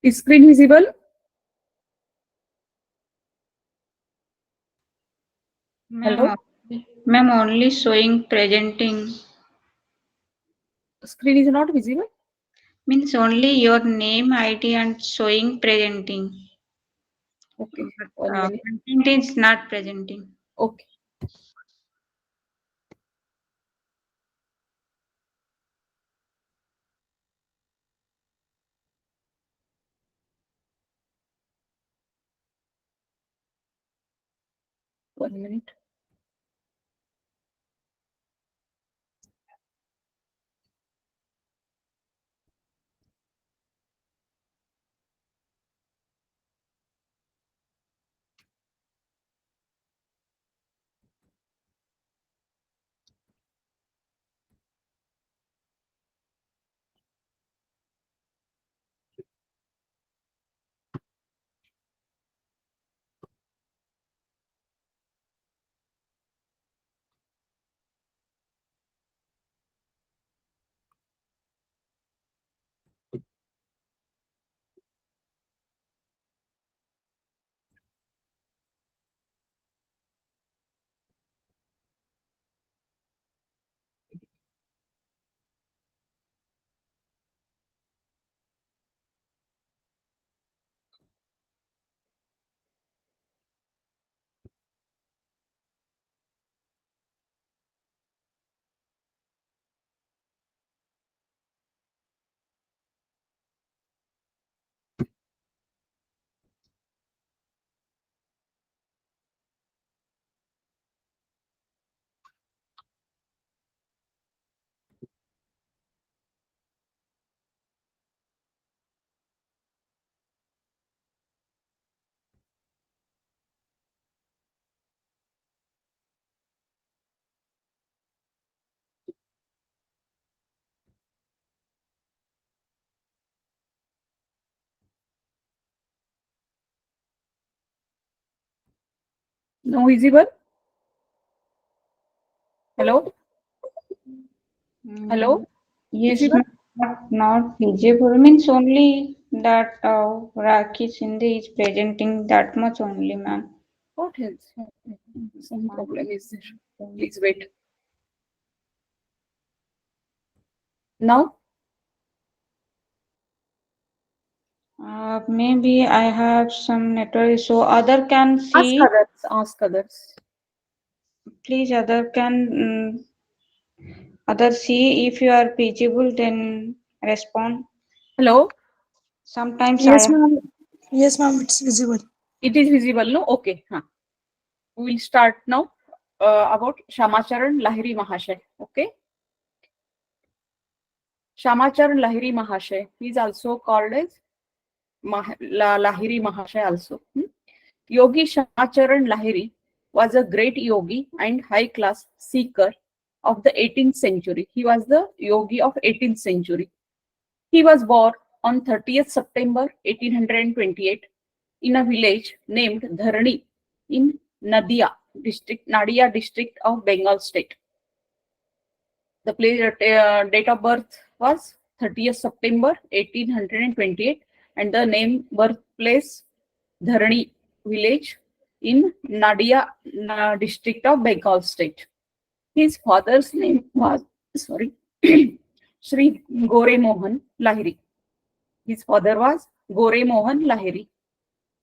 Is screen visible? Hello? Ma'am, only showing presenting. Screen is not visible? Means only your name, ID and showing presenting. Okay, But, 1 minute. content is not presenting. Okay. One minute. No visible? Hello? Hello? Yes, Visible? not visible. Means only that Rakhi Shende is presenting that much only, ma'am. What else? Some problem is there. Please wait. Now? Maybe I have some network issue. Other can Ask see. others. Ask others. Please, other can other see if you are visible, then respond. Hello? Sometimes Yes, I. ma'am. Yes, ma'am. It's visible. It is visible, no? Okay. Huh. We will start now about Shyamacharan Lahiri Mahashay. Okay? Shyamacharan Lahiri Mahashay. He is also called as Lahiri Mahashay also. Yogi Shyamacharan Lahiri was a great yogi and high-class seeker of the 18th century. He was the yogi of 18th century. He was born on 30th September 1828 in a village named Dharani in Nadia district of Bengal state. The date of birth was 30th September 1828 and the name birthplace Dharani village in Nadia district of Bengal state. His father's name was Sri Gore Mohan Lahiri. His father was Gore Mohan Lahiri.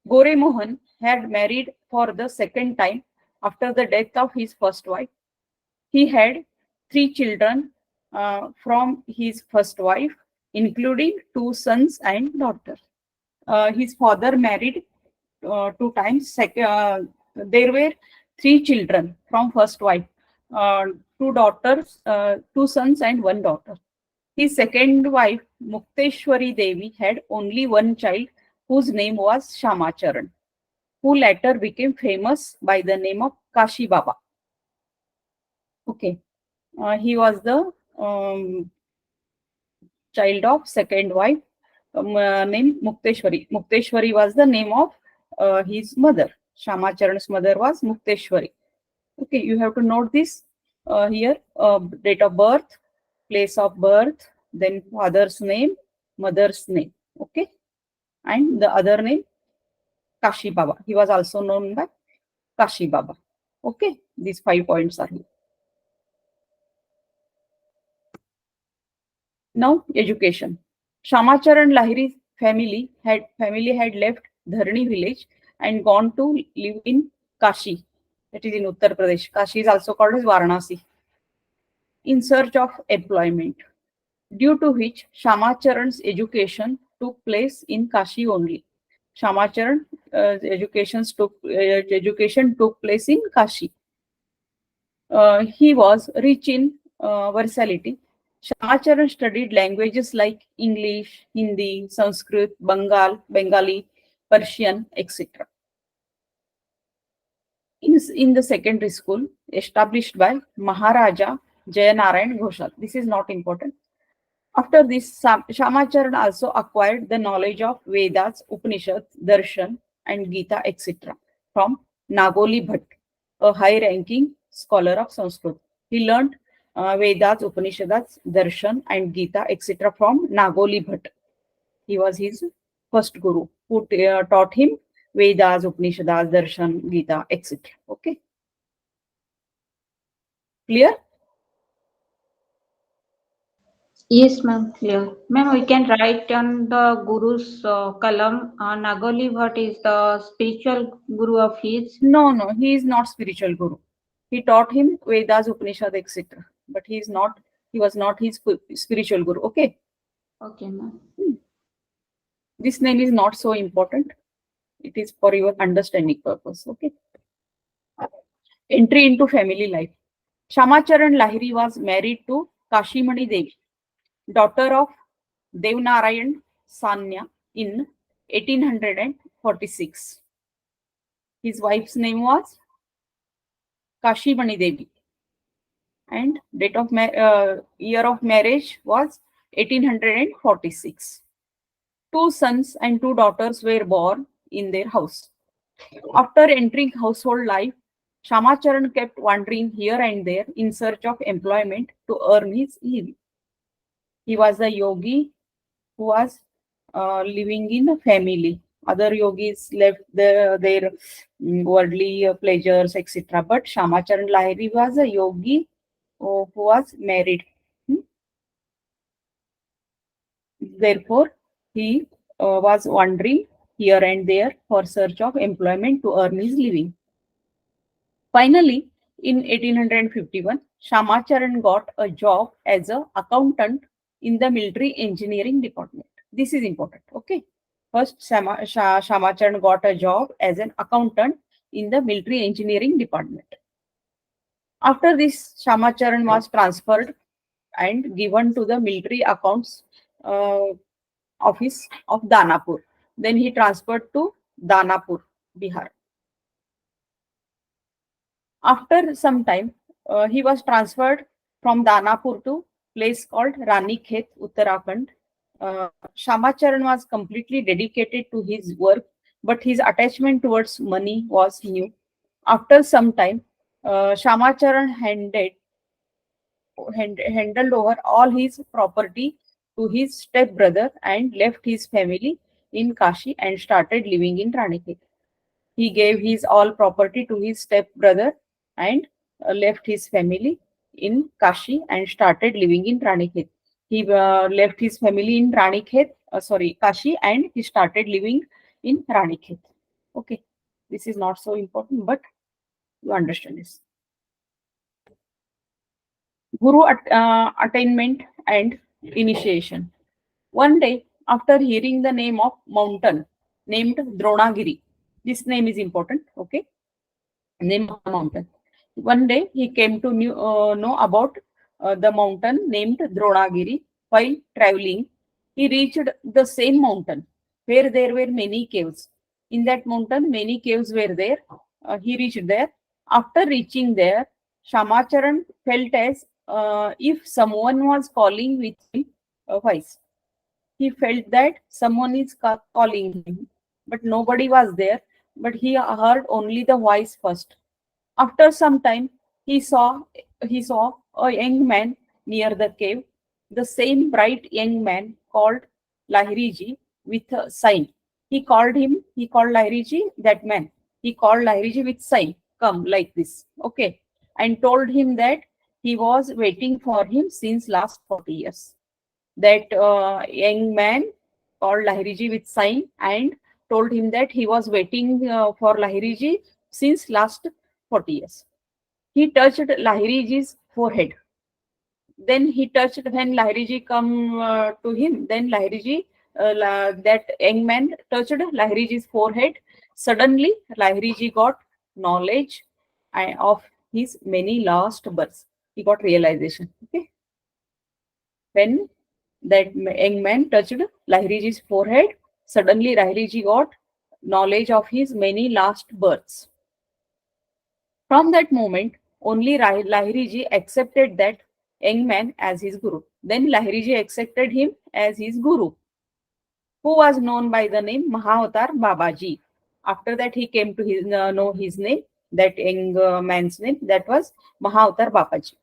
Gore Mohan had married for the second time after the death of his first wife. He had 3 children from his first wife, including 2 sons and daughter. His father married 2 times. There were 3 children from first wife, 2 daughters, 2 sons and 1 daughter. His second wife, Mukteshwari Devi, had only 1 child whose name was Shyamacharan, who later became famous by the name of Kashi Baba. Okay. He was the child of second wife named Mukteshwari. Mukteshwari was the name of his mother. Shyamacharan's mother was Mukteshwari. Okay, you have to note this here. Date of birth, place of birth, then father's name, mother's name. Okay, and the other name Kashi Baba. He was also known by Kashi Baba. Okay, these 5 points are here. Now, education. Shyamacharan Lahiri's family had left Dharni village and gone to live in Kashi, that is in Uttar Pradesh. Kashi is also called as Varanasi, in search of employment, due to which Shyamacharan's education took place in Kashi only. Shyamacharan education took place in Kashi. He was rich in versatility. Shyamacharan studied languages like English, Hindi, Sanskrit, Bengali, Persian, etc. In the secondary school established by Maharaja Jayanarayan Ghoshal. This is not important. After this, Shyamacharan also acquired the knowledge of Vedas, Upanishads, Darshan, and Gita, etc. from Nagoli Bhatt, a high-ranking scholar of Sanskrit. He learned Vedas, Upanishads, Darshan, and Gita, etc. from Nagoli Bhatt. He was his first guru who taught him Vedas, Upanishads, Darshan, Gita, etc. Okay. Clear? Yes, ma'am, clear. Ma'am, we can write on the Guru's column. Nagoli Bhatt is the spiritual guru of his. No, he is not spiritual guru. He taught him Vedas, Upanishad, etc. But he was not his spiritual guru. Okay. Okay, ma'am. This name is not so important. It is for your understanding purpose. Okay. Entry into family life. Shyamacharan Lahiri was married to Kashimani Devi, daughter of Devnarayan Sanya, in 1846. His wife's name was Kashimani Devi, and year of marriage was 1846. 2 sons and 2 daughters were born in their house. After entering household life, Shyamacharan kept wandering here and there in search of employment to earn his living. He was a yogi who was living in a family. Other yogis left their worldly pleasures, etc. But Shyamacharan Lahiri was a yogi who was married. Therefore, he was wandering here and there for search of employment to earn his living. Finally, in 1851, Shyamacharan got a job as an accountant in the military engineering department. This is important. Okay. First, Shyamacharan got a job as an accountant in the military engineering department. After this, Shyamacharan was transferred and given to the military accounts office of Danapur. Then he transferred to Danapur, Bihar. After some time, he was transferred from Danapur to place called Ranikhet, Uttarakhand. Shyamacharan was completely dedicated to his work, but his attachment towards money was new. After some time, Shyamacharan handed over all his property to his stepbrother and left his family in Kashi and started living in Ranikhet. He gave his all property to his stepbrother and left his family in Kashi and started living in Ranikhet. He left his family in Kashi, and he started living in Ranikhet. Okay, this is not so important, but you understand this. Guru attainment and initiation. One day, after hearing the name of mountain named Dronagiri, this name is important, okay? Name of the mountain. One day, he came to know about the mountain named Dronagiri. While traveling, he reached the same mountain where there were many caves. In that mountain, many caves were there. He reached there. After reaching there, Shyamacharan felt as if someone was calling with him voice. He felt that someone is calling him, but nobody was there. But he heard only the voice first. After some time, he saw a young man near the cave. The same bright young man called Lahiriji with a sign. He called Lahiri ji, that man. He called Lahiri ji with sign, come like this, okay, and told him that he was waiting for him since last 40 years. That young man called Lahiri ji with sign and told him that he was waiting for Lahiri ji since last 40 years. He touched Lahiri ji's forehead. Then he touched, when Lahiriji come to him, then Lahiriji, that young man touched Lahiriji's forehead. Suddenly, Lahiriji got knowledge of his many lost births. He got realization. Okay, when that young man touched Lahiriji's forehead, suddenly Lahiriji got knowledge of his many lost births. From that moment, only Lahiriji accepted that young man as his guru. Then Lahiriji accepted him as his guru, who was known by the name Mahavatar Babaji. After that, he came to know his name, that young man's name, that was Mahavatar Babaji,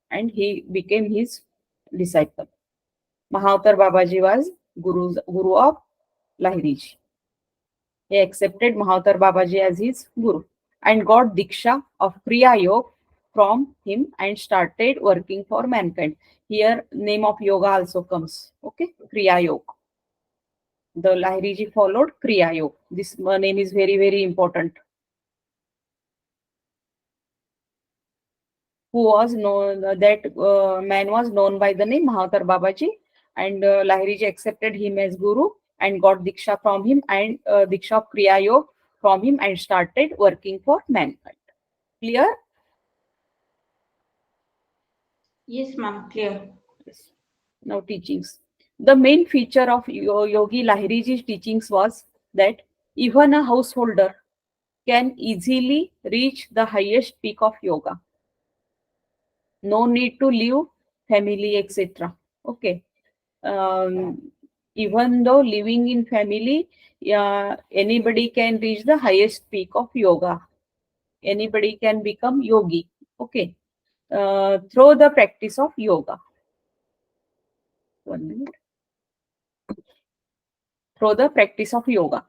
and he became his disciple. Mahavatar Babaji was guru of Lahiriji. He accepted Mahavatar Babaji as his guru and got Diksha of Kriya Yoga from him and started working for mankind. Here, name of yoga also comes. Okay, Kriya Yoga. The Lahiriji followed Kriya Yoga. This name is very, very important. Who was known, that man was known by the name Mahavatar Babaji, and Lahiriji accepted him as guru and got Diksha from him and Diksha of Kriya Yoga from him and started working for mankind. Clear? Yes, ma'am, clear. Yes. Now teachings. The main feature of Yogi Lahiriji's teachings was that even a householder can easily reach the highest peak of yoga. No need to leave family, etc. Okay. Even though living in family, anybody can reach the highest peak of yoga. Anybody can become yogi. Okay. Through the practice of yoga. 1 minute. Through the practice of yoga.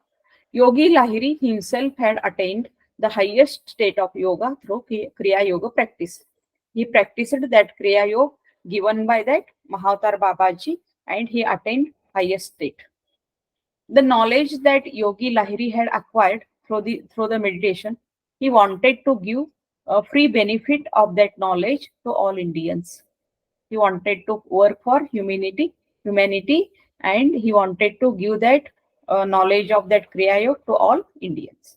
Yogi Lahiri himself had attained the highest state of yoga through Kriya Yoga practice. He practiced that Kriya Yoga given by that Mahavatar Babaji and he attained highest state. The knowledge that Yogi Lahiri had acquired through the meditation, he wanted to give a free benefit of that knowledge to all Indians. He wanted to work for humanity, and he wanted to give that knowledge of that Kriya Yoga to all Indians.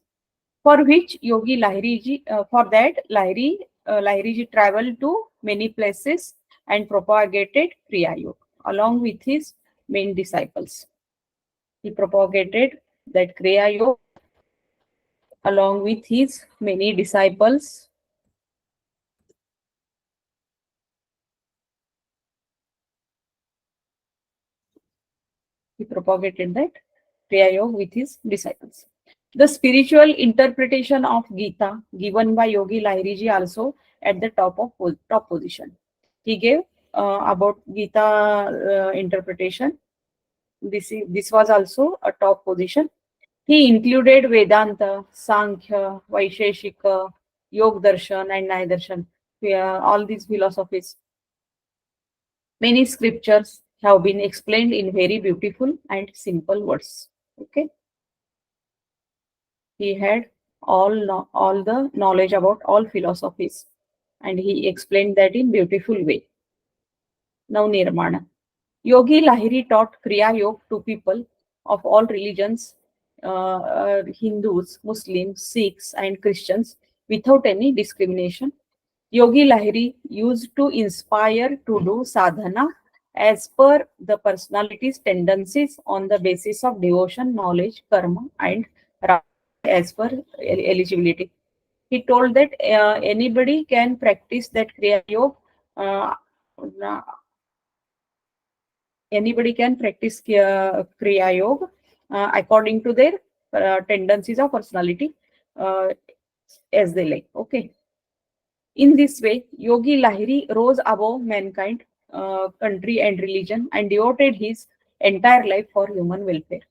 For which Yogi Lahiriji, for that Lahiriji traveled to many places and propagated Kriya Yoga along with his main disciples. He propagated that Kriya Yoga along with his many disciples. He propagated that Kriya Yoga with his disciples. The spiritual interpretation of Gita given by Yogi Lahiriji also at the top position. He gave about Gita interpretation. This was also a top position. He included Vedanta, Sankhya, Vaisheshika, Yog Darshan, and Nyaya Darshan. All these philosophies. Many scriptures have been explained in very beautiful and simple words. Okay. He had all the knowledge about all philosophies, and he explained that in beautiful way. Now Nirmana. Yogi Lahiri taught Kriya Yoga to people of all religions, Hindus, Muslims, Sikhs, and Christians without any discrimination. Yogi Lahiri used to inspire to do sadhana as per the personality's tendencies on the basis of devotion, knowledge, karma, and as per eligibility. He told that anybody can practice that Kriya Yoga. Anybody can practice Kriya Yoga according to their tendencies of personality as they like. Okay. In this way, Yogi Lahiri rose above mankind, country, and religion and devoted his entire life for human welfare.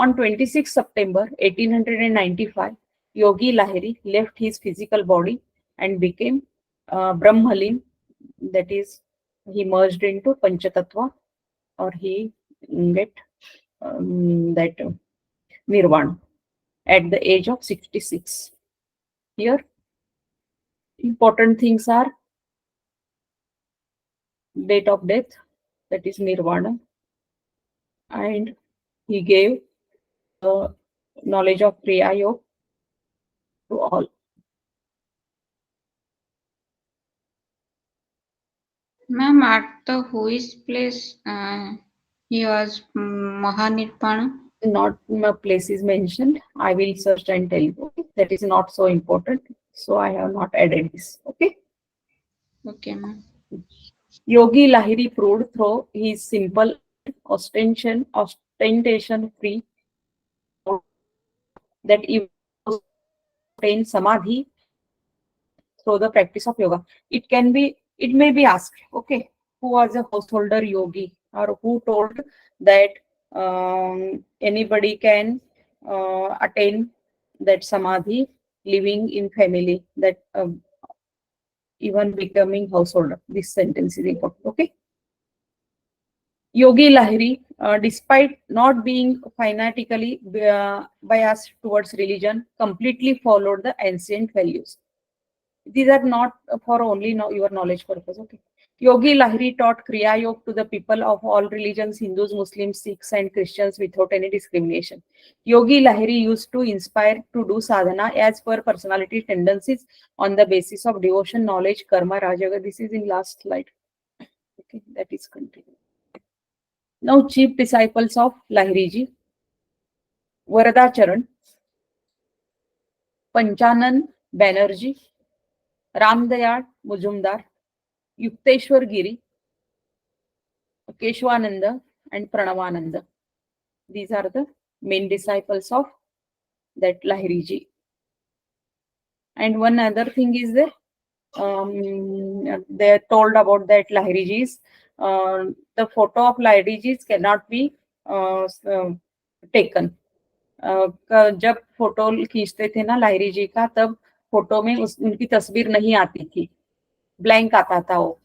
On 26 September 1895, Yogi Lahiri left his physical body and became Brahmalin, that is, he merged into Panchatattva, or he get that Nirvana at the age of 66. Here, important things are date of death, that is Nirvana, and he gave knowledge of Kriya Yoga to all. Ma'am, at the whose place he was Mahanirvana? Not place is mentioned. I will search and tell you. Okay? That is not so important. So I have not added this. Okay. Okay, ma'am. Yogi Lahiri proved through his simple ostentation free that even obtain samadhi through the practice of yoga. It may be asked, okay, who was a householder yogi, or who told that anybody can attain that samadhi living in family, that even becoming householder. This sentence is important. Okay. Yogi Lahiri, despite not being fanatically biased towards religion, completely followed the ancient values. These are not for only your knowledge purpose. Okay. Yogi Lahiri taught Kriya Yoga to the people of all religions, Hindus, Muslims, Sikhs, and Christians without any discrimination. Yogi Lahiri used to inspire to do sadhana as per personality tendencies on the basis of devotion, knowledge, karma, rajaga. This is in last slide. Okay, that is continued. Now, chief disciples of Lahiriji: Varadacharan, Panchanan Banerjee, Ramdayal Mujumdar, Yukteswar Giri, Keshwananda, and Pranavananda. These are the main disciples of that Lahiriji. And one other thing is that they are told about that Lahiriji's. The photo of Lahiriji's cannot be taken. जब photo खींचते थे ना लाहिरी जी का, तब photo में उनकी तस्वीर नहीं आती थी, ब्लैंक आता था वो.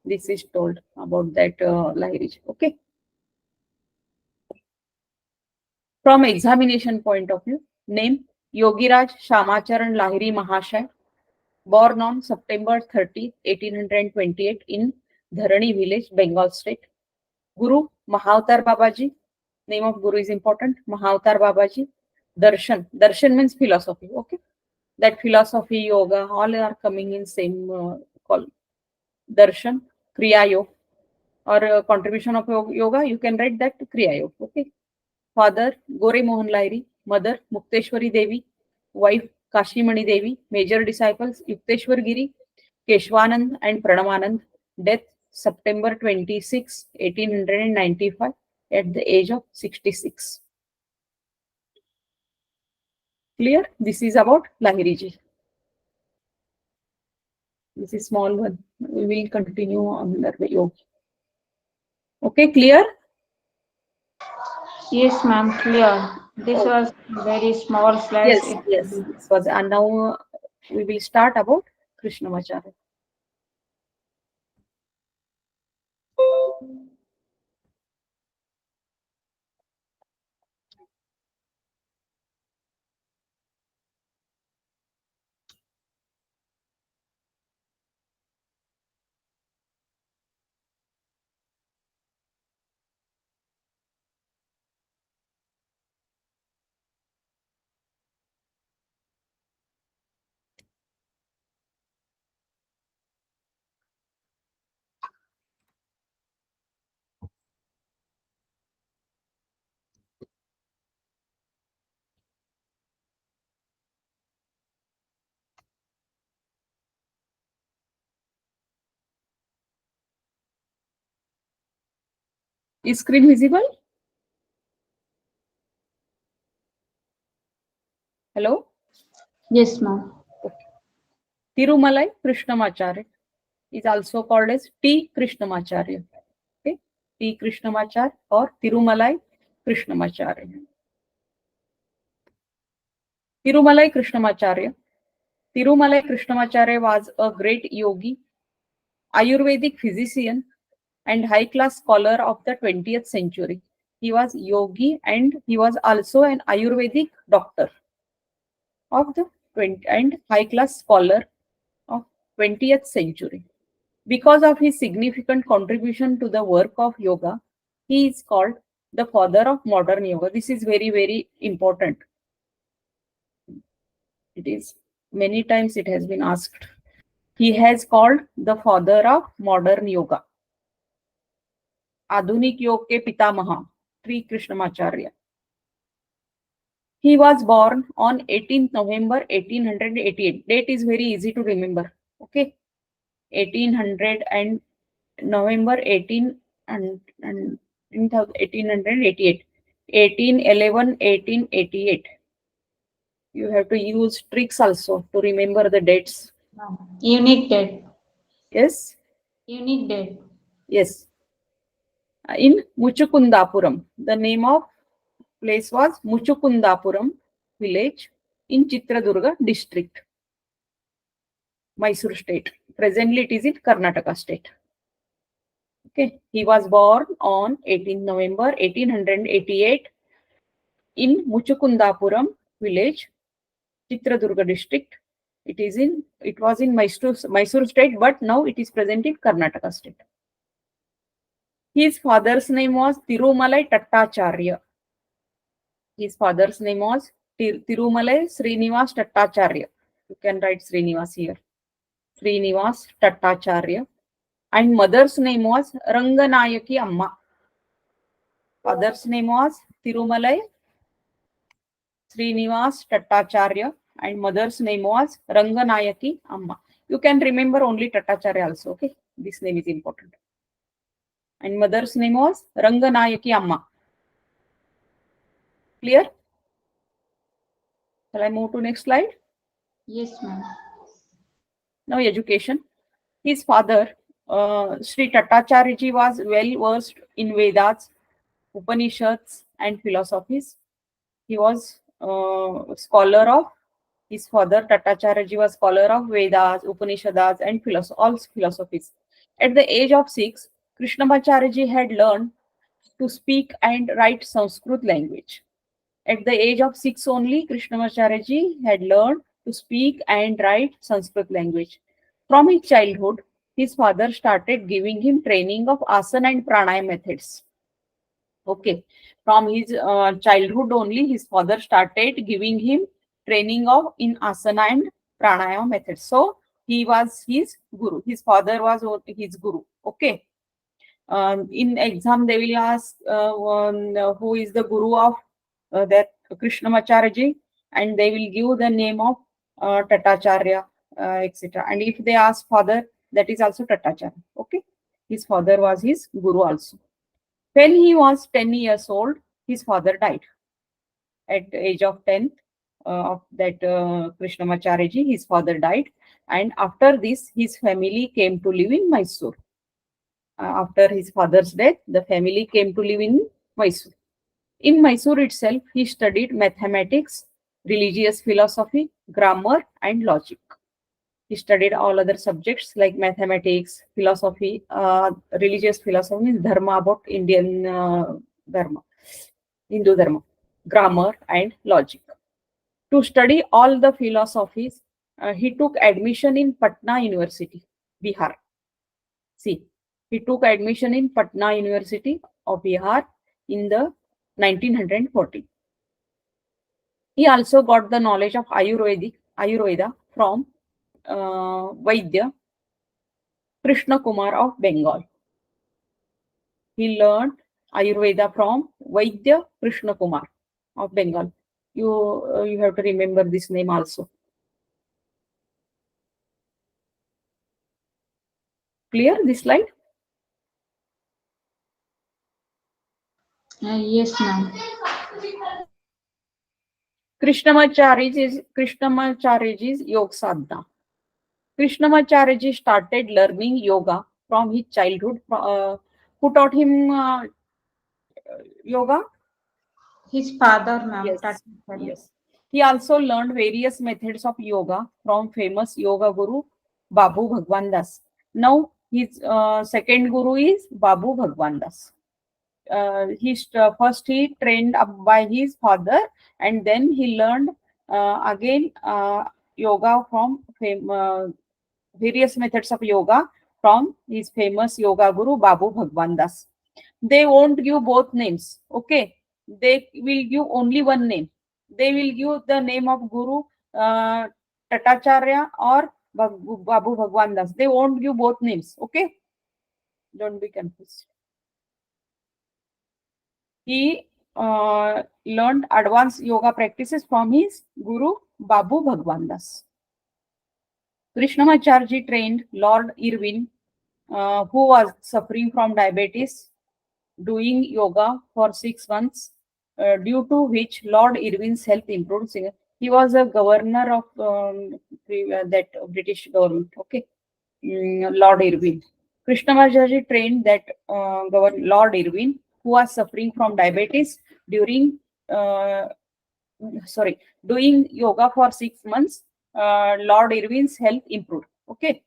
This is told about that Lahiri ji. Okay. From examination point of view, name Yogiraj Shyamacharan Lahiri Mahashay, born on September 30, 1828 in Dharani village, Bengal state. Guru Mahavatar Babaji. Name of Guru is important. Mahavatar Babaji. Darshan. Darshan means philosophy. Okay. That philosophy, yoga, all are coming in same column. Darshan, Kriya Yoga, or contribution of yoga, you can write that Kriya Yoga. Okay. Father Gore Mohan Lahiri, mother Mukteshwari Devi, wife Kashimani Devi, major disciples Yukteswar Giri, Keshwanand and Pranavanand. Death September 26, 1895 at the age of 66. Clear? This is about Lahiriji. This is small one. We will continue on the yoga. Okay, clear? Yes, ma'am, clear. This was very small slice. Yes. This was, and now we will start about Krishnamacharya. Is screen visible? Hello? Yes, ma'am. Okay. Tirumalai Krishnamacharya is also called as T. Krishnamacharya. Okay? T. Krishnamacharya or Tirumalai Krishnamacharya. Tirumalai Krishnamacharya. Tirumalai Krishnamacharya was a great yogi, Ayurvedic physician, and high-class scholar of the 20th century. He was yogi and he was also an Ayurvedic doctor of the 20 and high-class scholar of 20th century. Because of his significant contribution to the work of yoga, he is called the father of modern yoga. This is very, very important. It is many times it has been asked. He has called the father of modern yoga. आधुनिक योग के पितामह Shri Krishnamacharya. He was born on 18th November 1888. Date is very easy to remember. Okay, 1800 and November 18 and 1888, 1811, 1888. You have to use tricks also to remember the dates. Unique date. Yes. Unique date. Yes. In Muchukundapuram. The name of place was Muchukundapuram village in Chitradurga district, Mysore state. Presently it is in Karnataka state. Okay. He was born on 18 November 1888 in Muchukundapuram village, Chitradurga district. It was in Mysore state, but now it is present in Karnataka state. His father's name was Tirumalai Tattacharya. His father's name was Tirumalai Srinivas Tattacharya. You can write Srinivas here. Srinivas Tattacharya. And mother's name was Ranganayaki Amma. Father's name was Tirumalai Srinivas Tattacharya and mother's name was Ranganayaki Amma. You can remember only Tattacharya also, okay? This name is important. And mother's name was Ranganayaki Amma. Clear? Shall I move to next slide? Yes, ma'am. Now education. His father, Sri Tattacharya was well versed in Vedas, Upanishads and philosophies. He was scholar of, his father Tattacharya was scholar of Vedas, Upanishads and all philosophies. At the age of 6, Krishnamacharya had learned to speak and write Sanskrit language. At the age of 6 only, Krishnamacharya had learned to speak and write Sanskrit language. From his childhood, his father started giving him training of asana and pranayama methods. Okay, from his childhood only, his father started giving him training of in asana and pranayama methods. So he was his guru. His father was his guru. Okay. In exam, they will ask who is the guru of that Krishnamacharya, and they will give the name of Tattacharya, etc. And if they ask father, that is also Tattacharya. Okay, his father was his guru also. When he was 10 years old, his father died. At the age of 10 of that Krishnamacharya, his father died. And after this, his family came to live in Mysore. After his father's death, the family came to live in Mysore. In Mysore itself, he studied mathematics, religious philosophy, grammar, and logic. He studied all other subjects like mathematics, philosophy, religious philosophy means dharma, about Indian dharma, Hindu dharma, grammar, and logic. To study all the philosophies, he took admission in Patna University, Bihar. See, he took admission in Patna University of Bihar in the 1940. He also got the knowledge of Ayurveda from Vaidya Krishna Kumar of Bengal. He learned Ayurveda from Vaidya Krishna Kumar of Bengal. You have to remember this name also. Clear this slide? Yes, ma'am. Krishnamacharya's Yoga Sadhana. Krishnamacharya started learning yoga from his childhood. Who taught him yoga? His father, ma'am. Yes. Tattacharya. Yes. He also learned various methods of yoga from famous yoga guru Babu Bhagwan Das. Now his second guru is Babu Bhagwan Das. First he trained up by his father, and then he learned again yoga from various methods of yoga from his famous yoga guru Babu Bhagwan Das. They won't give both names, okay? They will give only one name. They will give the name of Guru Tatacharya or Babu Bhagwan Das. They won't give both names, okay? Don't be confused. He learned advanced yoga practices from his Guru Babu Bhagwan Das. Krishnamacharya trained Lord Irwin, who was suffering from diabetes, doing yoga for 6 months, due to which Lord Irwin's health improved. He was a governor of that British government. Okay, Lord Irwin. Krishnamacharya trained that Lord Irwin, who was suffering from diabetes during doing yoga for 6 months. Lord Irwin's health improved. Okay.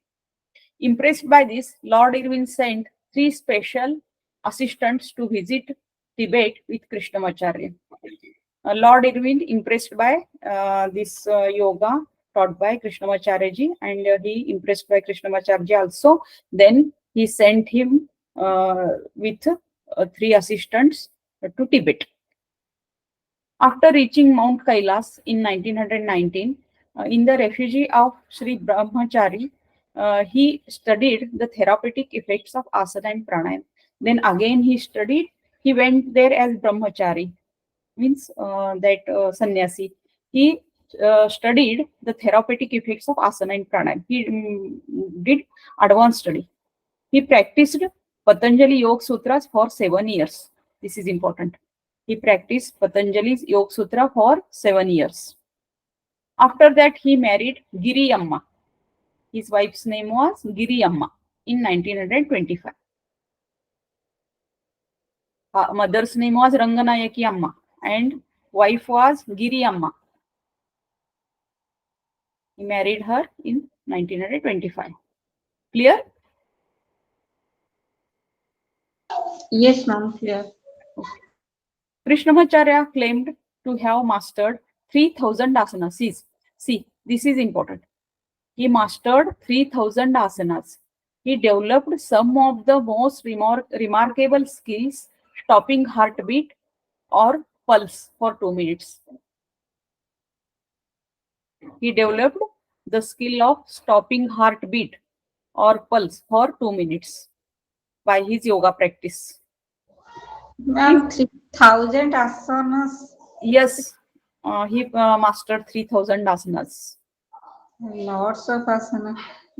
Impressed by this, Lord Irwin sent 3 special assistants to visit Tibet with Krishnamacharya. Lord Irwin, impressed by this yoga taught by Krishnamacharya ji, and he impressed by Krishnamacharya ji also. Then he sent him with 3 assistants to Tibet. After reaching Mount Kailas in 1919, in the refugee of Sri Brahmachari, he studied the therapeutic effects of asana and pranayama. Then again he went there as Brahmachari, means that sannyasi. He studied the therapeutic effects of asana and pranayama. He did advanced study. He practiced Patanjali Yoga Sutras for 7 years. This is important. He practiced Patanjali's Yoga Sutra for 7 years. After that, he married Giri Amma. His wife's name was Giri Amma in 1925. Mother's name was Ranganayaki Amma and wife was Giri Amma. He married her in 1925. Clear? Yes, ma'am, clear. Okay. Krishnamacharya claimed to have mastered 3,000 asanas. See, this is important. He mastered 3,000 asanas. He developed some of the most remarkable skills, stopping heartbeat or pulse for 2 minutes. He developed the skill of stopping heartbeat or pulse for 2 minutes by his yoga practice. Ma'am, 3,000 asanas. Yes, he mastered 3,000 asanas. Lots of asana.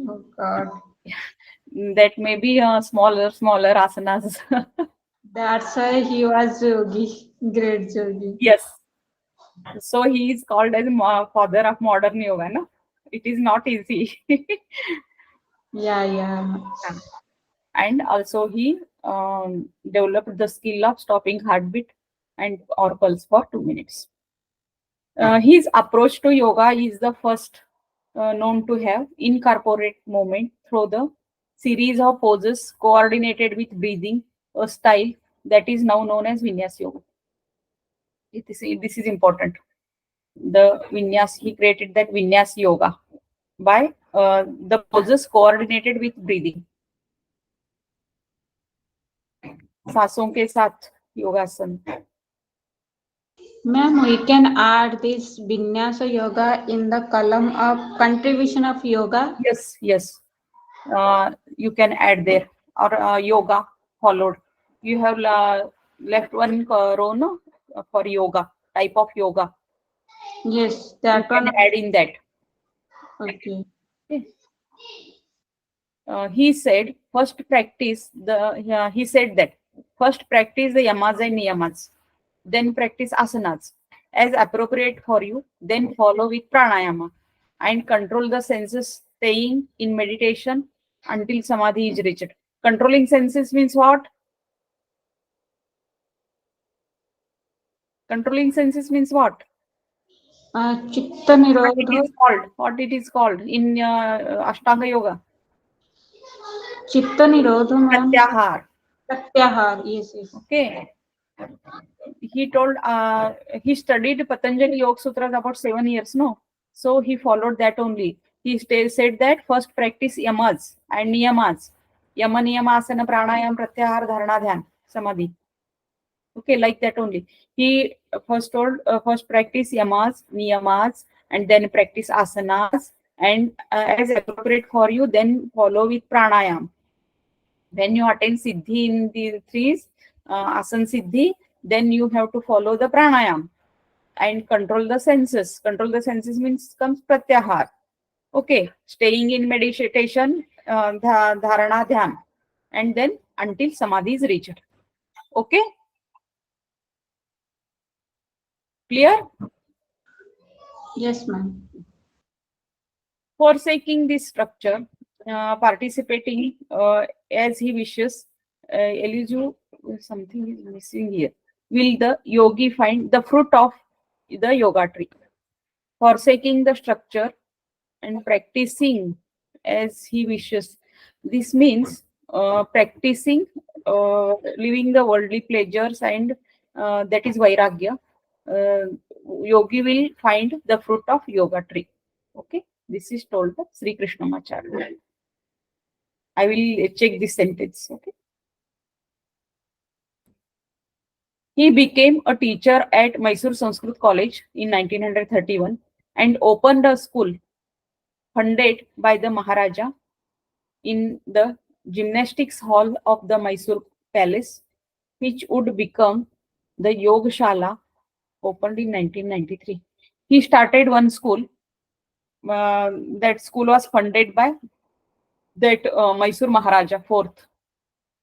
Oh God. That may be smaller asanas. That's why he was Yogi. Great Yogi. Yes. So he is called as father of modern yoga. No? It is not easy. Yeah. And also he developed the skill of stopping heartbeat and or pulse for 2 minutes. His approach to yoga is the first known to have incorporate movement through the series of poses coordinated with breathing, a style that is now known as Vinyas Yoga. This is important. The Vinyas, he created that Vinyas Yoga by the poses coordinated with breathing. सांसों के साथ योगासन. Ma'am, we can add this Vinyasa Yoga in the column of contribution of yoga. Yes. You can add there, or yoga followed. You have left one row, no, for yoga, type of yoga. Yes, You that can one. add in that. Okay. Okay. He said he said that first practice the yamas and niyamas, then practice asanas as appropriate for you, then follow with pranayama and control the senses, staying in meditation until samadhi is reached. Controlling senses means what? Controlling senses means what? Chitta What it Nirodha, is called? What it is called in Ashtanga Yoga? Chitta Nirodha, ma'am. Pratyahar. Pratyahar, yes, yes. Okay. He told he studied Patanjali Yoga Sutras about 7 years, no? So he followed that only. He said that first practice yamas and niyamas. Yama niyama asana pranayam pratyahar dharana dhyan samadhi. Okay, like that only. He first told first practice yamas, niyamas, and then practice asanas, and as appropriate for you, then follow with pranayam. When you attain siddhi in the threes, asan siddhi, then you have to follow the pranayam and control the senses. Control the senses means comes pratyahar. Okay, staying in meditation, dharana dhyan, and then until samadhi is reached. Okay, clear? Yes, ma'am. Forsaking this structure, participating as he wishes, Elizu, something is missing here. Will the yogi find the fruit of the yoga tree? Forsaking the structure and practicing as he wishes. This means practicing, living the worldly pleasures, and that is vairagya. Yogi will find the fruit of yoga tree. Okay, this is told by Sri Krishnamacharya. I will check this sentence. Okay, he became a teacher at Mysore Sanskrit College in 1931 and opened a school funded by the Maharaja in the gymnastics hall of the Mysore Palace, which would become the Yogashala, opened in 1993. He started one school. That school was funded by that Mysore Maharaja fourth,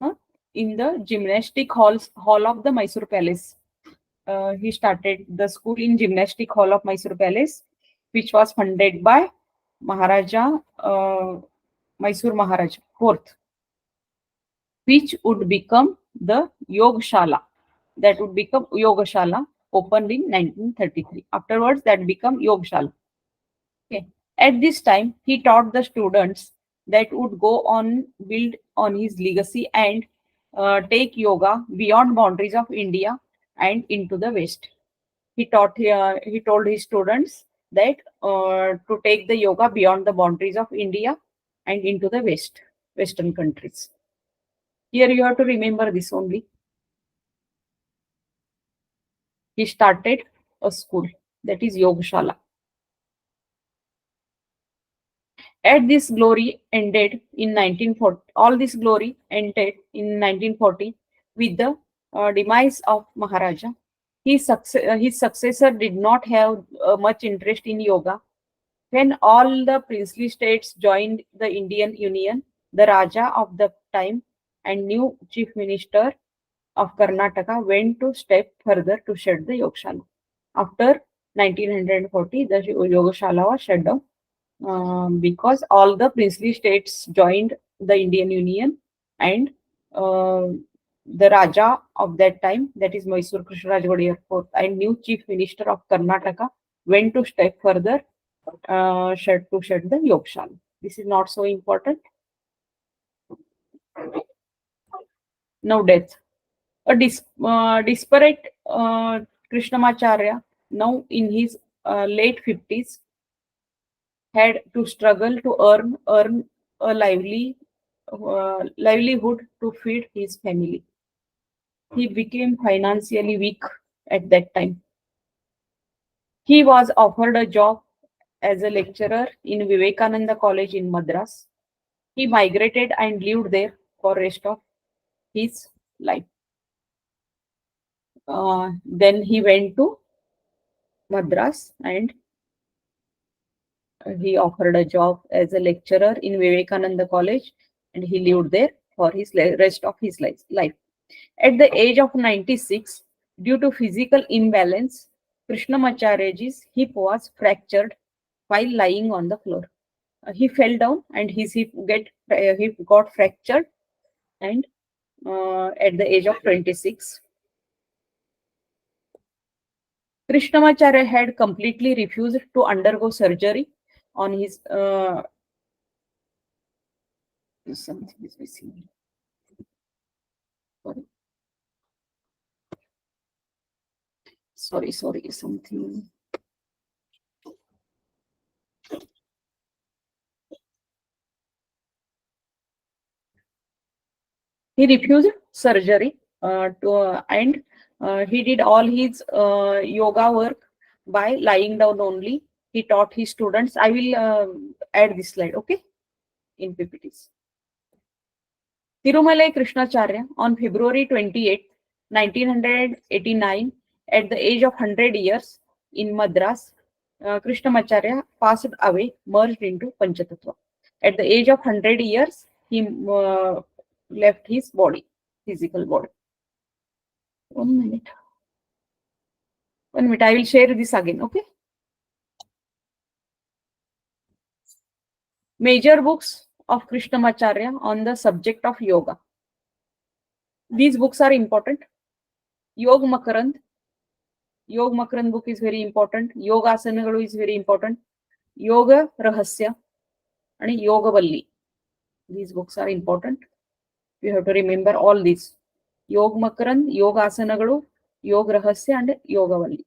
huh, in the hall of the Mysore Palace. He started the school in gymnastic hall of Mysore Palace, which was funded by Maharaja Mysore Maharaja fourth, which would become the Yogashala. That would become Yogashala, opened in 1933. Afterwards, that became Yogashala. Okay. At this time, he taught the students that would go on build on his legacy and take yoga beyond boundaries of India and into the West. He told his students that to take the yoga beyond the boundaries of India and into the Western countries. Here you have to remember this only. He started a school, that is Yogashala. At this glory ended in 1940. All this glory ended in 1940 with the demise of Maharaja. His successor did not have much interest in yoga. When all the princely states joined the Indian Union, the Raja of the time and new chief minister of Karnataka went to step further to shut the Yogashala. After 1940, the Yogashala was shut down because all the princely states joined the Indian Union, and uh, the Raja of that time, that is Mysore Krishnaraj Wadiyar IV, and new chief minister of Karnataka went to step further shut the Yogashala. This is not so important. Now death. A disparate Krishnamacharya, now in his late 50s, had to struggle to earn a livelihood to feed his family. He became financially weak at that time. He was offered a job as a lecturer in Vivekananda College in Madras. He migrated and lived there for rest of his life. Then he went to Madras and he offered a job as a lecturer in Vivekananda College, and he lived there for his rest of his life. At the age of 96, due to physical imbalance, Krishnamacharyaji's hip was fractured while lying on the floor. He fell down and his hip got fractured, and at the age of 26. Krishnamacharya had completely refused to undergo surgery on his something is missing. Sorry, something. He refused surgery and he did all his yoga work by lying down only. He taught his students. I will add this slide, okay, in PPTs. Tirumalai Krishnacharya on February 28, 1989, at the age of 100 years in Madras, Krishnamacharya passed away, merged into Panchatattva. At the age of 100 years, he left his body, physical body. 1 minute. 1 minute. I will share this again, okay? Major books of Krishnamacharya on the subject of yoga. These books are important. Yogamakarand book is very important. Yoga Asanagalu is very important. Yoga Rahasya and Yoga Valli. These books are important. You have to remember all these. Yogamakarand, Yoga Asanagalu, Yoga Rahasya and Yoga Valli.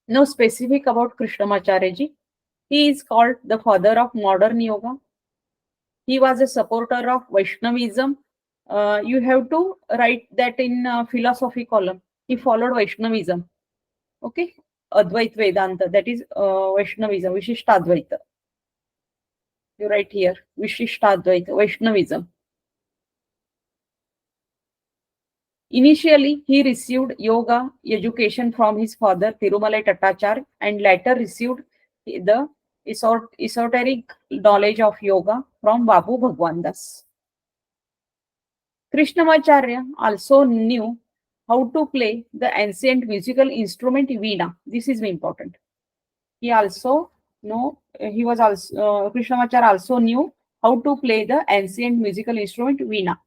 Now specific about Krishnamacharya ji. He is called the father of modern yoga. He was a supporter of Vaishnavism. You have to write that in philosophy column. He followed Vaishnavism. Okay, Advait Vedanta, that is Vaishnavism, Vishishtadvaita. You write here, Vishishtadvaita, Vaishnavism. Initially, he received yoga education from his father, Tirumalai Tattachar, and later received the esoteric knowledge of yoga from Babu Bhagwandas. Krishnamacharya also knew how to play the ancient musical instrument Veena. This is important. Krishnamacharya also knew how to play the ancient musical instrument Veena.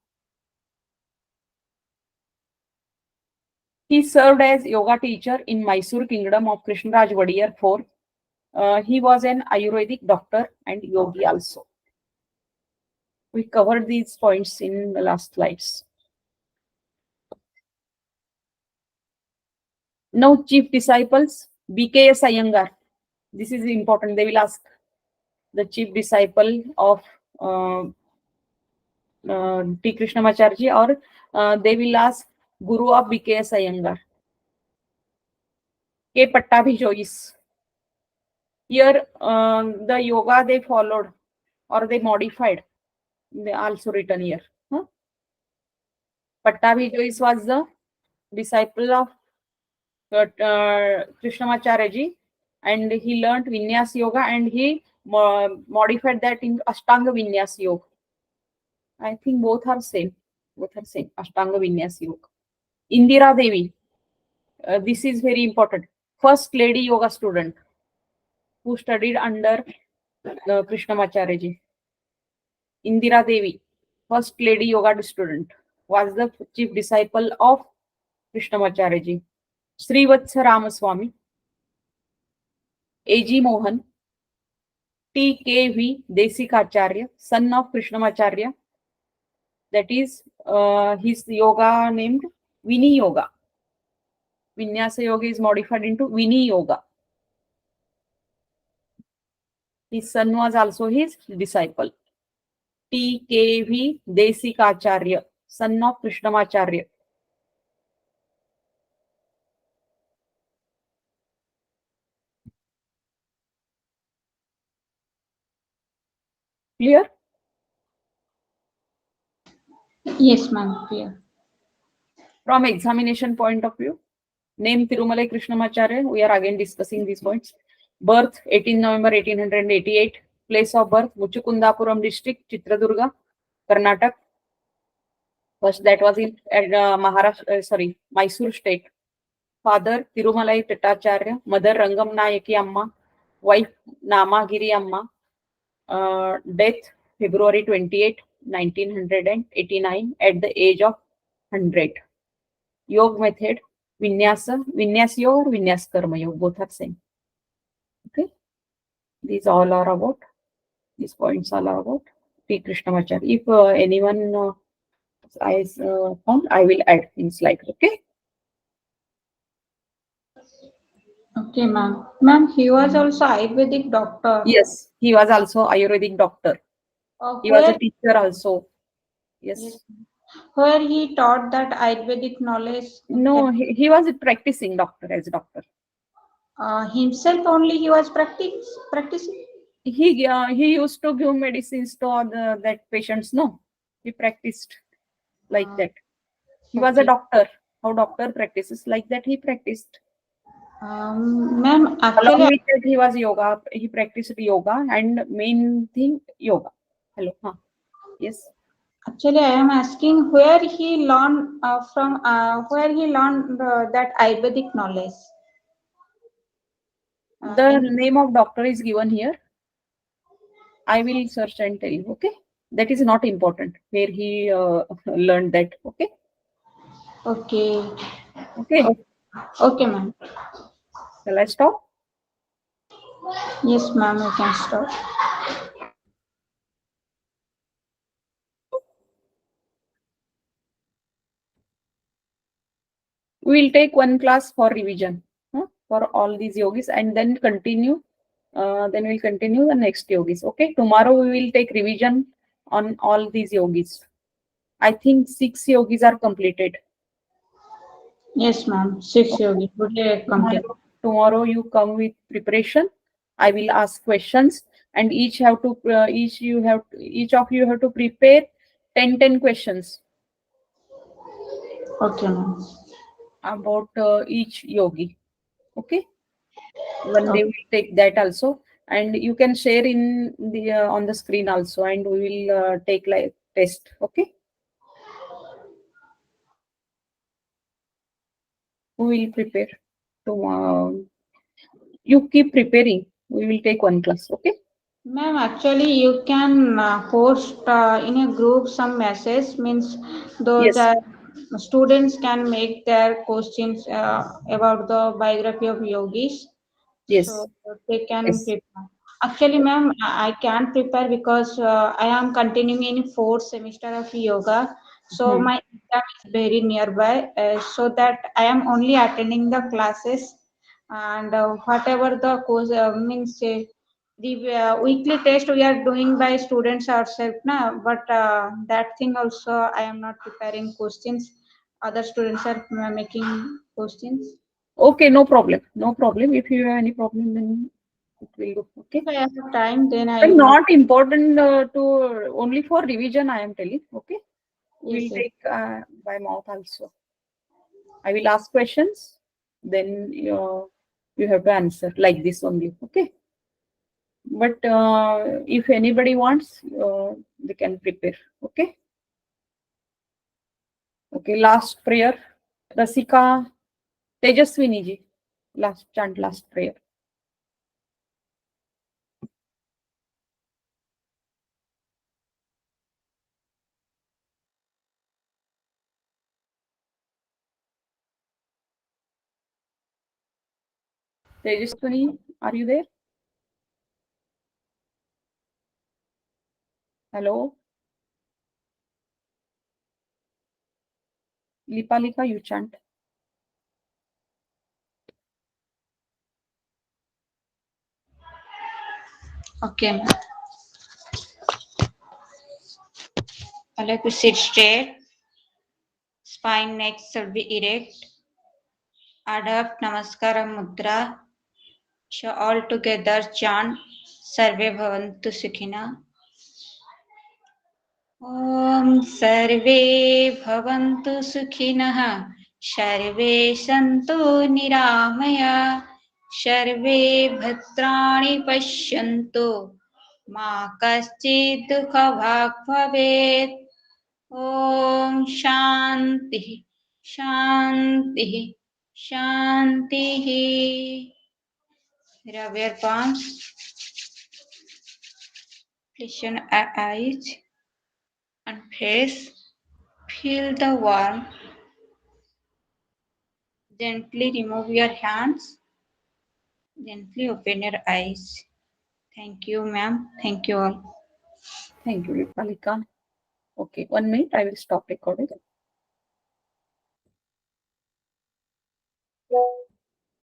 He served as yoga teacher in Mysore Kingdom of Krishnaraj Vadiyar IV. He was an Ayurvedic doctor and yogi also. We covered these points in the last slides. Now, chief disciples, BKS Iyengar. This is important. They will ask the chief disciple of T. Krishnamacharya, or they will ask Guru of BKS Iyengar. K. Pattabhi Yogis. Here, the yoga they followed or they modified, they also written here. Pattabhi Yogis was the disciple of Krishnamacharya ji, and he learnt Vinyas Yoga and he modified that in Ashtanga Vinyas Yoga. I think both are same. Ashtanga Vinyas Yoga. Indira Devi. This is very important. First lady yoga student who studied under Krishnamacharya ji. Indira Devi, first lady yoga student, was the chief disciple of Krishnamacharya ji. Srivatsa Ramaswamy, A.G. Mohan, T.K.V. Desikacharya, son of Krishnamacharya. That is his yoga named Vini Yoga. Vinyasa Yoga is modified into Vini Yoga. His son was also his disciple. T.K.V. Desikacharya, son of Krishnamacharya. Clear? Yes, ma'am, clear. From examination point of view, name Tirumalai Krishnamacharya. We are again discussing these points. Birth 18 November 1888. Place of birth Muchukundapuram district, Chitradurga, Karnataka. First, that was in Maharashtra, Mysore state. Father Tirumalai Tattacharya, mother Rangam Nayaki Amma, wife Namagiri Amma. Death February 28, 1989 at the age of 100. Yoga method, Vinyas Yoga or Vinyas Karma Yoga, both are same. Okay, these all are about, these points all are about P. Krishnamacharya. If anyone I found, I will add in slide. Okay. Okay, ma'am. Ma'am, he was also Ayurvedic doctor. Yes, he was also Ayurvedic doctor. He was a Where teacher also. yes, Yes. where he taught that Ayurvedic knowledge No, he was a practicing doctor as a doctor. himself only he was practicing. He used to give medicines to all that patients. No, he practiced like Uh, that. He was a okay. doctor. How doctor practices like that he practiced. Ma'am, Along actually, with that, he was yoga. He practiced yoga and main thing yoga. Hello. Huh. Yes. I am asking where he learned where he learned that Ayurvedic knowledge. The In name of doctor is given here. I will search and tell you. Okay. That is not important where he learned that. Okay. okay, Okay. okay, ma'am. Shall I stop? Yes, ma'am. You can start. We will take one class for revision, for all these yogis, and then continue. Then we'll continue the next yogis. Okay. Tomorrow we will take revision on all these yogis. I think 6 yogis are completed. Yes, ma'am. Six Okay. yogi. Today complete. Tomorrow you come with preparation. I will ask questions, and each of you have to prepare 10 questions Okay, ma'am. about each yogi. Okay. One day Okay. we'll take that also, and you can share in the on the screen also, and we will take like test. Okay. We will prepare tomorrow. You keep preparing. We will take one class. Okay. Ma'am, actually, you can post in a group some message means those Yes. students can make their questions about the biography of yogis, Yes. so they can Yes. prepare. Actually, ma'am, I can prepare because I am continuing in fourth semester of yoga, so Hmm. my exam is very nearby, so that I am only attending the classes and whatever the course means. The weekly test we are doing by students ourselves now, but that thing also I am not preparing questions. Other students are making questions. Okay. No problem. No problem. If you have any problem, then it will do. Okay. If I have time, then I But will. not important to only for revision. I am telling. Okay. Yes, We'll yes. take by mouth also. I will ask questions. Then you have to answer like this only. Okay. But if anybody wants, they can prepare. Okay. Okay. Last prayer. Rasika Tejaswini ji. Last chant, last prayer. Tejaswini, are you there? Hello. Lipalika, you chant. Okay, ma'am. I like to sit straight. Spine neck should be erect. Adopt Namaskara Mudra. So all together chant Sarve Bhavantu Sukhina. ॐ सर्वे भवन्तु सुखिनः सर्वे सन्तु निरामया सर्वे भद्राणि पश्यन्तु मा कश्चित् दुःखभाग् भवेत् ॐ शान्तिः शान्तिः शान्तिः Rub your palms, place your eyes and face. Feel the warmth Gently remove your hands. Gently open your eyes. Thank you, ma'am. Thank you all. Thank you, Ripalika. Okay, 1 minute. I will stop recording.